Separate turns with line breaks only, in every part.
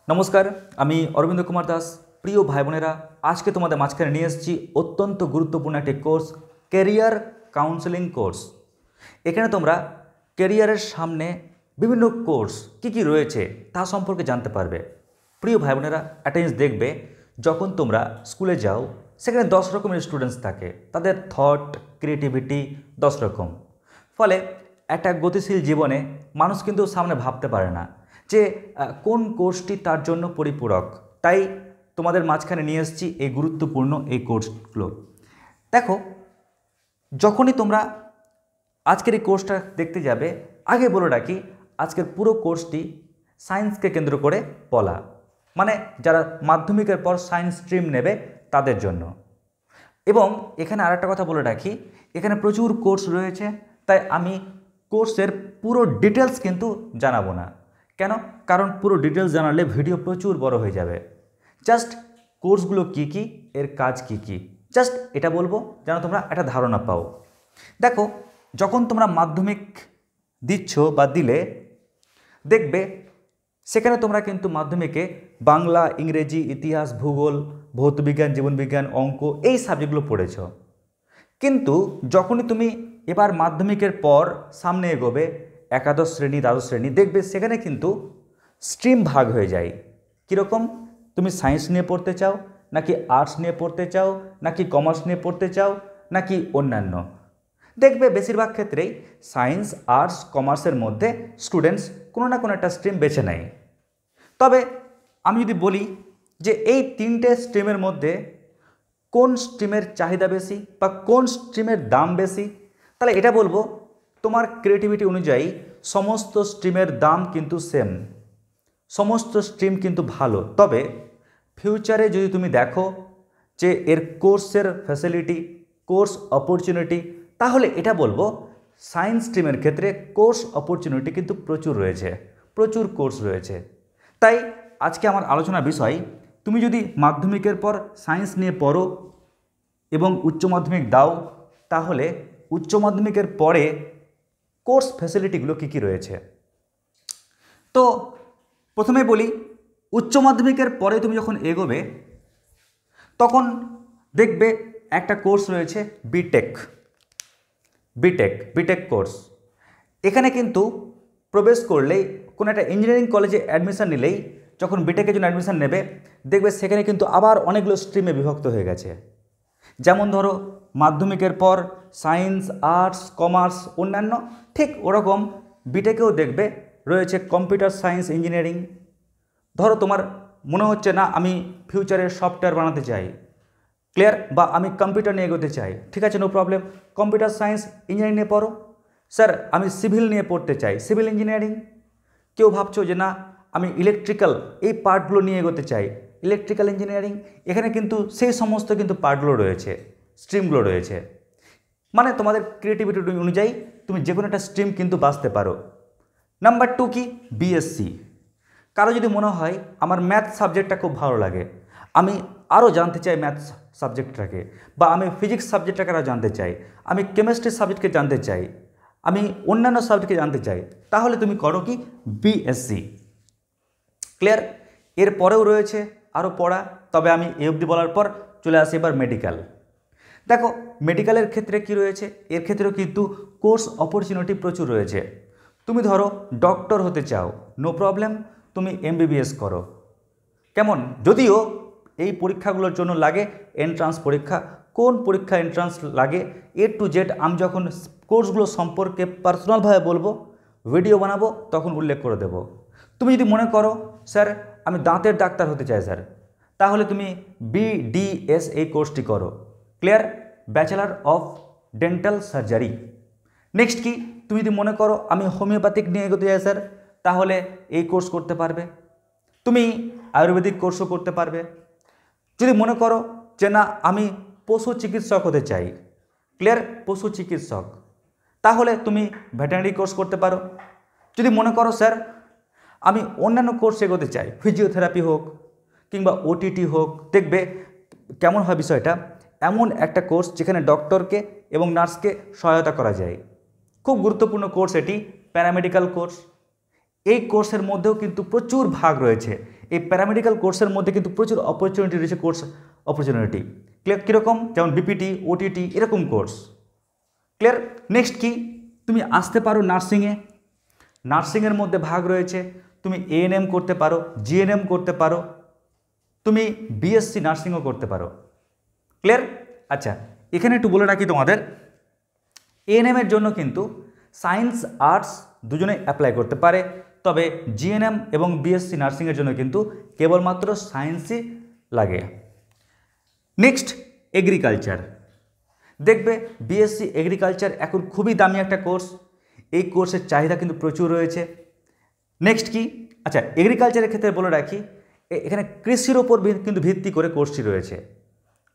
নমস্কার, আমি অরবিন্দ কুমার দাস। প্রিয় ভাই বোনেরা, আজকে তোমাদের মাঝখানে নিয়ে এসেছি অত্যন্ত গুরুত্বপূর্ণ একটি কোর্স, ক্যারিয়ার কাউন্সেলিং কোর্স। এখানে তোমরা ক্যারিয়ারের সামনে বিভিন্ন কোর্স কী রয়েছে তা সম্পর্কে জানতে পারবে। প্রিয় ভাই বোনেরা, একটা জিনিস দেখবে, যখন তোমরা স্কুলে যাও সেখানে 10 রকমের স্টুডেন্টস থাকে, তাদের থট ক্রিয়েটিভিটি 10 রকম। ফলে একটা গতিশীল জীবনে মানুষ কিন্তু সামনে ভাবতে পারে না যে কোন কোর্সটি তার জন্য পরিপূরক। তাই তোমাদের মাঝখানে নিয়ে এসেছি এই গুরুত্বপূর্ণ এই কোর্সগুলো। দেখো, যখনই তোমরা আজকের এই কোর্সটা দেখতে যাবে, আগে বলে রাখি আজকের পুরো কোর্সটি সায়েন্সকে কেন্দ্র করে বলা, মানে যারা মাধ্যমিকের পর সায়েন্স স্ট্রিম নেবে তাদের জন্য। এবং এখানে আরেকটা কথা বলে রাখি, এখানে প্রচুর কোর্স রয়েছে, তাই আমি কোর্সের পুরো ডিটেলস কিন্তু জানাবো না। কেন? কারণ পুরো ডিটেলস জানালে ভিডিও প্রচুর বড় হয়ে যাবে। জাস্ট কোর্সগুলো কী কী, এর কাজ কী কী, জাস্ট এটা বলবো যেন তোমরা একটা ধারণা পাও। দেখো, যখন তোমরা মাধ্যমিক দিচ্ছ বা দিলে, দেখবে সেখানে তোমরা কিন্তু মাধ্যমিকে বাংলা, ইংরেজি, ইতিহাস, ভূগোল, ভৌতবিজ্ঞান, জীবনবিজ্ঞান, অঙ্ক এই সাবজেক্টগুলো পড়েছ। কিন্তু যখনই তুমি এবার মাধ্যমিকের পর সামনে এগোবে, একাদশ শ্রেণী, দ্বাদশ শ্রেণী, দেখবে সেখানে কিন্তু স্ট্রিম ভাগ হয়ে যায়। কীরকম? তুমি সায়েন্স নিয়ে পড়তে চাও, নাকি আর্টস নিয়ে পড়তে চাও, নাকি কমার্স নিয়ে পড়তে চাও, নাকি অন্যান্য। দেখবে বেশিরভাগ ক্ষেত্রেই সায়েন্স, আর্টস, কমার্সের মধ্যে স্টুডেন্টস কোনো না কোনো একটা স্ট্রিম বেছে নেয়। তবে আমি যদি বলি যে এই তিনটে স্ট্রিমের মধ্যে কোন স্ট্রিমের চাহিদা বেশি বা কোন স্ট্রিমের দাম বেশি, তাহলে এটা বলবো তোমার ক্রিয়েটিভিটি অনুযায়ী সমস্ত স্ট্রিমের দাম কিন্তু সেম, সমস্ত স্ট্রিম কিন্তু ভালো। তবে ফিউচারে যদি তুমি দেখো যে এর কোর্সের ফ্যাসিলিটি, কোর্স অপরচুনিটি, তাহলে এটা বলবো সায়েন্স স্ট্রিমের ক্ষেত্রে কোর্স অপরচুনিটি কিন্তু প্রচুর রয়েছে, প্রচুর কোর্স রয়েছে। তাই আজকে আমার আলোচনার বিষয়, তুমি যদি মাধ্যমিকের পর সায়েন্স নিয়ে পড়ো এবং উচ্চ মাধ্যমিক দাও, তাহলে উচ্চ মাধ্যমিকের পরে কোর্স ফ্যাসিলিটিগুলো কী কী রয়েছে। তো প্রথমে বলি, উচ্চ মাধ্যমিকের পরে তুমি যখন এগোবে তখন দেখবে একটা কোর্স রয়েছে বিটেক, বিটেক কোর্স। এখানে কিন্তু প্রবেশ করলেই, কোনো একটা ইঞ্জিনিয়ারিং কলেজে অ্যাডমিশন নিলেই, যখন বিটেকের জন্য অ্যাডমিশন নেবে, দেখবে সেখানে কিন্তু আবার অনেকগুলো স্ট্রিমে বিভক্ত হয়ে গেছে। যেমন ধরো মাধ্যমিকের পর সায়েন্স, আর্টস, কমার্স, অন্যান্য, ঠিক ওরকম বিটেকেও দেখবে রয়েছে কম্পিউটার সায়েন্স, ইঞ্জিনিয়ারিং। ধরো তোমার মনে হচ্ছে না আমি ফিউচারে সফটওয়্যার বানাতে চাই, ক্লিয়ার, বা আমি কম্পিউটার নিয়ে এগোতে চাই, ঠিক আছে, no problem, computer science engineering নিয়ে পড়ো। স্যার আমি সিভিল নিয়ে পড়তে চাই, সিভিল ইঞ্জিনিয়ারিং। কেউ ভাবছো যে না আমি ইলেকট্রিক্যাল এই পার্টগুলো নিয়ে এগোতে চাই, ইলেকট্রিক্যাল ইঞ্জিনিয়ারিং। এখানে কিন্তু সেই সমস্ত কিন্তু পার্টগুলো রয়েছে, স্ট্রিমগুলো রয়েছে। মানে তোমাদের ক্রিয়েটিভিটি অনুযায়ী তুমি যে কোনো একটা স্ট্রিম কিন্তু বাছতে পারো। নাম্বার 2 কি? বিএসসি। কারো যদি মনে হয় আমার ম্যাথ সাবজেক্টটা খুব ভালো লাগে, আমি আরও জানতে চাই ম্যাথস সাবজেক্টটাকে, বা আমি ফিজিক্স সাবজেক্টটাকে আরও জানতে চাই, আমি কেমিস্ট্রি সাবজেক্টকে জানতে চাই, আমি অন্যান্য সাবজেক্টকে জানতে চাই, তাহলে তুমি করো কি? বিএসসি। ক্লিয়ার? এরপরেও রয়েছে আরও পড়া, তবে আমি এই অবধি বলার পর চলে আসি এবার মেডিকেল। দেখো মেডিকেলের ক্ষেত্রে কি রয়েছে, এর ক্ষেত্রেও কিন্তু কোর্স অপরচুনিটি প্রচুর রয়েছে। তুমি ধরো ডক্টর হতে চাও, নো প্রবলেম, তুমি এমবিবিএস করো। কেমন? যদিও এই পরীক্ষাগুলোর জন্য লাগে এন্ট্রান্স পরীক্ষা। কোন পরীক্ষা এন্ট্রান্স লাগে A to Z আমি যখন কোর্সগুলো সম্পর্কে পার্সোনালভাবে বলবো, ভিডিও বানাবো, তখন উল্লেখ করে দেব। তুমি যদি মনে করো স্যার আমি দাঁতের ডাক্তার হতে চাই স্যার, তাহলে তুমি BDS এই কোর্সটি করো, clear, bachelor of dental surgery. Next কি? তুমি যদি মনে করো আমি হোমিওপ্যাথিক নিয়ে এগোতে চাই স্যার, তাহলে এই কোর্স করতে পারবে। তুমি আয়ুর্বেদিক কোর্সও করতে পারবে। যদি মনে করো যে না আমি পশু চিকিৎসক হতে চাই, ক্লিয়ার, পশু চিকিৎসক, তাহলে তুমি ভেটেরিনারি কোর্স করতে পারো। যদি মনে করো স্যার আমি অন্যান্য কোর্স এগোতে চাই, ফিজিওথেরাপি হোক কিংবা ওটিটি হোক, দেখবে কেমন হয় বিষয়টা, এমন একটা কোর্স যেখানে ডক্টরকে এবং নার্সকে সহায়তা করা যায়। খুব গুরুত্বপূর্ণ কোর্স এটি, প্যারামেডিক্যাল কোর্স। এই কোর্সের মধ্যেও কিন্তু প্রচুর ভাগ রয়েছে, এই প্যারামেডিক্যাল কোর্সের মধ্যে কিন্তু প্রচুর অপরচুনিটি রয়েছে, কোর্স অপরচুনিটি। ক্লিয়ার? কীরকম? যেমন বিপিটি, ওটিটি, এরকম কোর্স। ক্লিয়ার? নেক্সট কি, তুমি আসতে পারো নার্সিংয়ে। নার্সিংয়ের মধ্যে ভাগ রয়েছে, তুমি এএনএম করতে পারো, জিএনএম করতে পারো, তুমি বিএসসি নার্সিংও করতে পারো। ক্লিয়ার? আচ্ছা, এখানে একটু বলে রাখি তোমাদের, এএনএমের জন্য কিন্তু সায়েন্স আর্টস দুজনে অ্যাপ্লাই করতে পারে, তবে জিএনএম এবং বিএসসি নার্সিংয়ের জন্য কিন্তু কেবলমাত্র সায়েন্সই লাগে। Next, agriculture. দেখবে বিএসসি এগ্রিকালচার এখন খুবই দামি একটা কোর্স, এই কোর্সের চাহিদা কিন্তু প্রচুর রয়েছে। নেক্সট কি, আচ্ছা এগ্রিকালচারের ক্ষেত্রে বলে রাখি, এখানে কৃষির ওপর কিন্তু ভিত্তি করে কোর্সটি রয়েছে।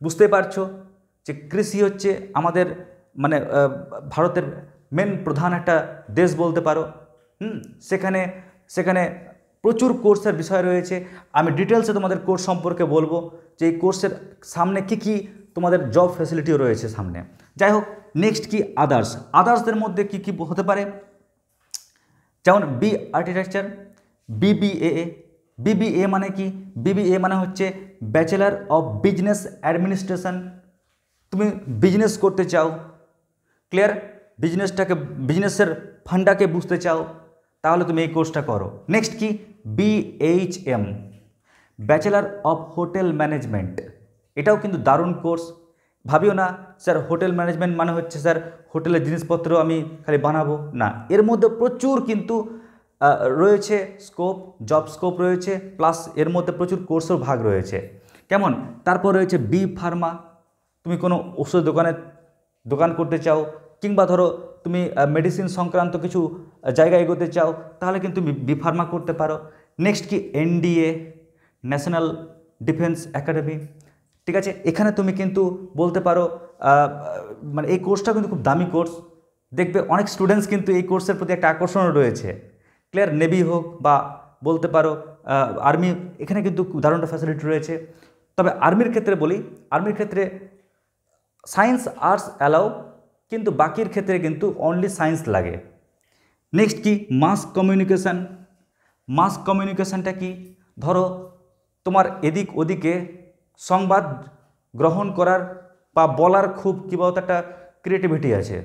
বুঝতে পারছো যে কৃষি হচ্ছে আমাদের মানে ভারতের মেন প্রধান একটা দেশ বলতে পারো। সেখানে সেখানে প্রচুর কোর্সের বিষয় রয়েছে। আমি ডিটেলসে তোমাদের কোর্স সম্পর্কে বলবো যে এই কোর্সের সামনে কি কি তোমাদের জব ফ্যাসিলিটিও রয়েছে সামনে। যাই হোক, নেক্সট কি, আদার্সদের মধ্যে কি কি হতে পারে, যেমন বি আর্কিটেকচার, বিবিএ। বিবিএ মানে কি? বিবিএ মানে হচ্ছে ব্যাচেলার অফ বিজনেস অ্যাডমিনিস্ট্রেশন। তুমি বিজনেস করতে চাও, ক্লিয়ার, বিজনেসের ফান্ডাকে বুঝতে চাও, তাহলে তুমি এই কোর্সটা করো। নেক্সট কি, BHM, bachelor of hotel management. এটাও কিন্তু দারুণ কোর্স। ভাবিও না স্যার হোটেল ম্যানেজমেন্ট মানে হচ্ছে স্যার হোটেলের জিনিসপত্র আমি খালি বানাবো, না, এর মধ্যে প্রচুর কিন্তু রয়েছে স্কোপ, জব স্কোপ রয়েছে, প্লাস এর মধ্যে প্রচুর কোর্সের ভাগ রয়েছে। কেমন? তারপর রয়েছে বি ফার্মা, তুমি কোনো ওষুধ দোকান করতে চাও, কিংবা ধরো তুমি মেডিসিন সংক্রান্ত কিছু জায়গায় এগোতে চাও, তাহলে কিন্তু তুমি বি ফার্মা করতে পারো। নেক্সট কি, এনডিএ, ন্যাশনাল ডিফেন্স একাডেমি। ঠিক আছে, এখানে তুমি কিন্তু বলতে পারো মানে এই কোর্সটা কিন্তু খুব দামি কোর্স। দেখবে অনেক স্টুডেন্টস কিন্তু এই কোর্সের প্রতি একটা আকর্ষণ রয়েছে। ক্লিয়ার? নেভি হোক বা বলতে পারো আর্মি, এখানে কিন্তু দারুণ ফ্যাসিলিটি রয়েছে। তবে আর্মির ক্ষেত্রে বলি, আর্মির ক্ষেত্রে সায়েন্স আর্টস অ্যালাউ, কিন্তু বাকির ক্ষেত্রে কিন্তু অনলি সায়েন্স লাগে। নেক্সট কি, মাস কমিউনিকেশান। মাস কমিউনিকেশানটা কি? ধরো তোমার এদিক ওদিকে সংবাদ গ্রহণ করার বা বলার খুব কী বলতো একটা ক্রিয়েটিভিটি আছে,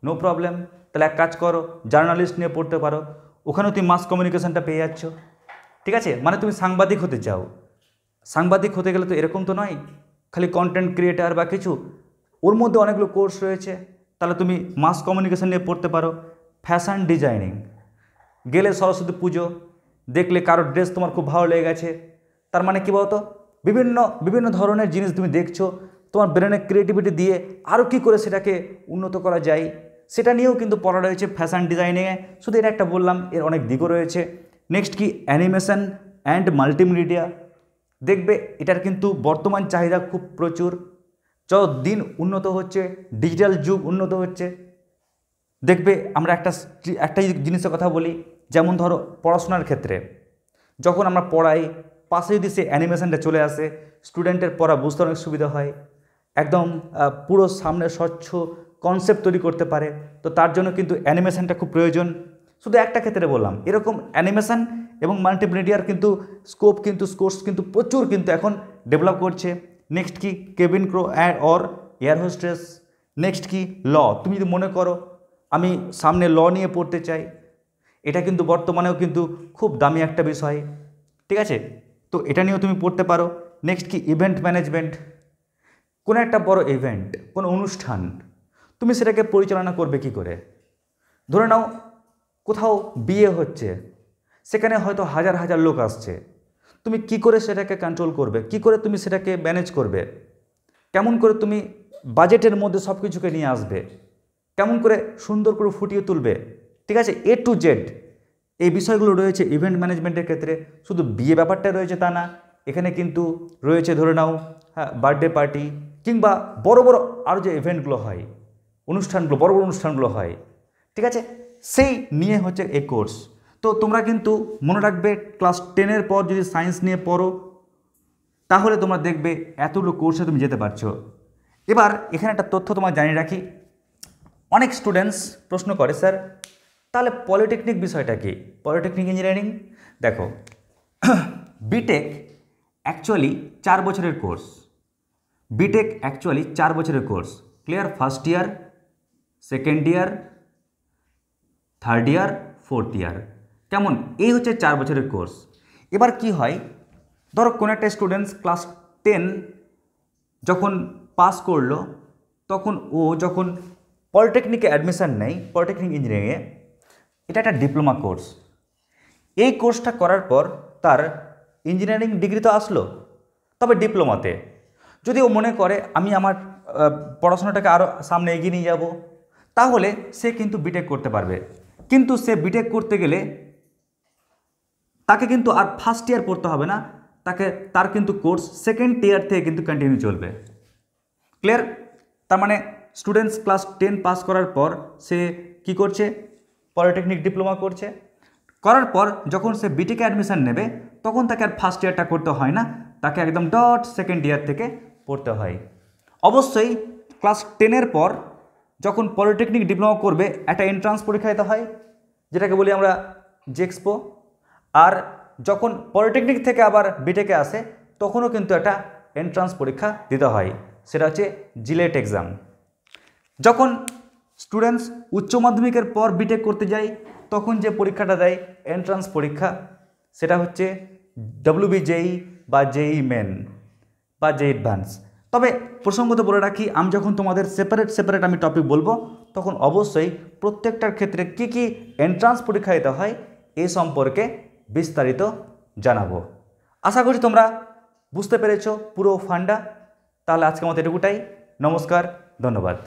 নো প্রবলেম, তাহলে এক কাজ করো, জার্নালিস্ট নিয়ে পড়তে পারো, ওখানেও তুমি মাস কমিউনিকেশানটা পেয়ে যাচ্ছ। ঠিক আছে, মানে তুমি সাংবাদিক হতে চাও, সাংবাদিক হতে গেলে তো এরকম তো নয় খালি কন্টেন্ট ক্রিয়েটার বা কিছু, ওর মধ্যে অনেকগুলো কোর্স রয়েছে, তাহলে তুমি মাস কমিউনিকেশান নিয়ে পড়তে পারো। ফ্যাশন ডিজাইনিং, গেলে সরস্বতী পুজো দেখলে কারোর ড্রেস তোমার খুব ভালো লেগে গেছে, তার মানে কী বলতো বিভিন্ন বিভিন্ন ধরনের জিনিস তুমি দেখছো, তোমার ব্রেনের ক্রিয়েটিভিটি দিয়ে আরও কী করে সেটাকে উন্নত করা যায় সেটা নিয়েও কিন্তু পড়া রয়েছে ফ্যাশন ডিজাইনিংয়ে। শুধু এটা একটা বললাম, এর অনেক দিকও রয়েছে। নেক্সট কি, অ্যানিমেশন অ্যান্ড মাল্টিমিডিয়া। দেখবে এটার কিন্তু বর্তমান চাহিদা খুব প্রচুর, যত দিন উন্নত হচ্ছে, ডিজিটাল যুগ উন্নত হচ্ছে। দেখবে আমরা একটা জিনিসের কথা বলি, যেমন ধরো পড়াশোনার ক্ষেত্রে যখন আমরা পড়াই, পাশে যদি সে অ্যানিমেশনটা চলে আসে, স্টুডেন্টের পড়া বুঝতে অনেক সুবিধা হয়, একদম পুরো সামনে স্বচ্ছ কনসেপ্ট তৈরি করতে পারে। তো তার জন্য কিন্তু অ্যানিমেশনটা খুব প্রয়োজন। শুধু একটা ক্ষেত্রে বললাম, এরকম অ্যানিমেশন এবং মাল্টিমিডিয়ার কিন্তু কোর্স কিন্তু প্রচুর কিন্তু এখন ডেভেলপ করছে। নেক্সট কি, cabin crew or air hostess. Next কি, ল। তুমি যদি মনে করো আমি সামনে ল নিয়ে পড়তে চাই, এটা কিন্তু বর্তমানেও কিন্তু খুব দামি একটা বিষয়। ঠিক আছে, তো এটা নিয়েও তুমি পড়তে পারো। নেক্সট কি, ইভেন্ট ম্যানেজমেন্ট। কোনো একটা বড় ইভেন্ট, কোনো অনুষ্ঠান, তুমি সেটাকে পরিচালনা করবে কি করে? ধরে নাও কোথাও বিয়ে হচ্ছে, সেখানে হয়তো হাজার হাজার লোক আসছে, তুমি কি করে সেটাকে কন্ট্রোল করবে, কি করে তুমি সেটাকে ম্যানেজ করবে, কেমন করে তুমি বাজেটের মধ্যে সব কিছুকে নিয়ে আসবে, কেমন করে সুন্দর করে ফুটিয়ে তুলবে। ঠিক আছে, এ টু জেড এই বিষয়গুলো রয়েছে ইভেন্ট ম্যানেজমেন্টের ক্ষেত্রে। শুধু বিয়ে ব্যাপারটা রয়েছে তা না, এখানে কিন্তু রয়েছে ধরে নাও বার্থডে পার্টি, কিংবা বড় বড় আরও যে ইভেন্টগুলো হয়, অনুষ্ঠানগুলো, বড় বড় অনুষ্ঠানগুলো হয়। ঠিক আছে, সেই নিয়ে হচ্ছে এই কোর্স। তো তোমরা কিন্তু মনে রাখবে, ক্লাস 10-এর পর যদি সায়েন্স নিয়ে পড়ো, তাহলে তোমরা দেখবে এতগুলো কোর্সে তুমি যেতে পারছো। এবার এখানে একটা তথ্য তোমার জানিয়ে রাখি, অনেক স্টুডেন্টস প্রশ্ন করে, স্যার তাহলে পলিটেকনিক বিষয়টা কি, পলিটেকনিক ইঞ্জিনিয়ারিং। দেখো বিটেক অ্যাকচুয়ালি 4 বছরের কোর্স। বিটেক অ্যাকচুয়ালি 4 বছরের course. Clear? First year, second year, third year, fourth year. কেমন? এই হচ্ছে 4 বছরের কোর্স। এবার কি হয়, ধরো কোনো একটা স্টুডেন্টস ক্লাস 10 যখন পাস করলো, তখন ও যখন পলিটেকনিকে অ্যাডমিশান নেয়, পলিটেকনিক ইঞ্জিনিয়ারিংয়ে, এটা একটা ডিপ্লোমা কোর্স। এই কোর্সটা করার পর তার ইঞ্জিনিয়ারিং ডিগ্রি তো আসলো, তবে ডিপ্লোমাতে যদি ও মনে করে আমি আমার পড়াশোনাটাকে আরও সামনে এগিয়ে নিয়ে যাব, তাহলে সে কিন্তু বিটেক করতে পারবে। কিন্তু সে বিটেক করতে গেলে তাকে কিন্তু আর ফার্স্ট ইয়ার পড়তে হবে না, তার কিন্তু কোর্স সেকেন্ড ইয়ার থেকে কিন্তু কন্টিনিউ চলবে। ক্লিয়ার? তার মানে স্টুডেন্টস ক্লাস 10 পাস করার পর সে কি করছে? পলিটেকনিক ডিপ্লোমা করছে। করার পর যখন সে বিটেকে অ্যাডমিশান নেবে, তখন তাকে আর ফার্স্ট ইয়ারটা করতে হয় না, তাকে একদম ডট সেকেন্ড ইয়ার থেকে পড়তে হয়। অবশ্যই ক্লাস 10-এর পর যখন পলিটেকনিক ডিপ্লোমা করবে, একটা এন্ট্রান্স পরীক্ষা দিতে হয়, যেটাকে বলি আমরা জেক্সপো। আর যখন পলিটেকনিক থেকে আবার বিটেকে আসে, তখনও কিন্তু একটা এন্ট্রান্স পরীক্ষা দিতে হয়, সেটা হচ্ছে জিলেট এক্সাম। যখন স্টুডেন্টস উচ্চ মাধ্যমিকের পর বিটেক করতে যায়, তখন যে পরীক্ষাটা দেয় এন্ট্রান্স পরীক্ষা, সেটা হচ্ছে WBJEE বা JEE মেন বা JEE অ্যাডভান্স। তবে প্রসঙ্গত বলে রাখি, আমি যখন তোমাদের সেপারেট আমি টপিক বলবো, তখন অবশ্যই প্রত্যেকটার ক্ষেত্রে কি কি এন্ট্রান্স পরীক্ষা দিতে হয় এই সম্পর্কে বিস্তারিত জানাবো। আশা করি তোমরা বুঝতে পেরেছো পুরো ফান্ডা। তাহলে আজকের মতো এটুকুটাই। নমস্কার, ধন্যবাদ।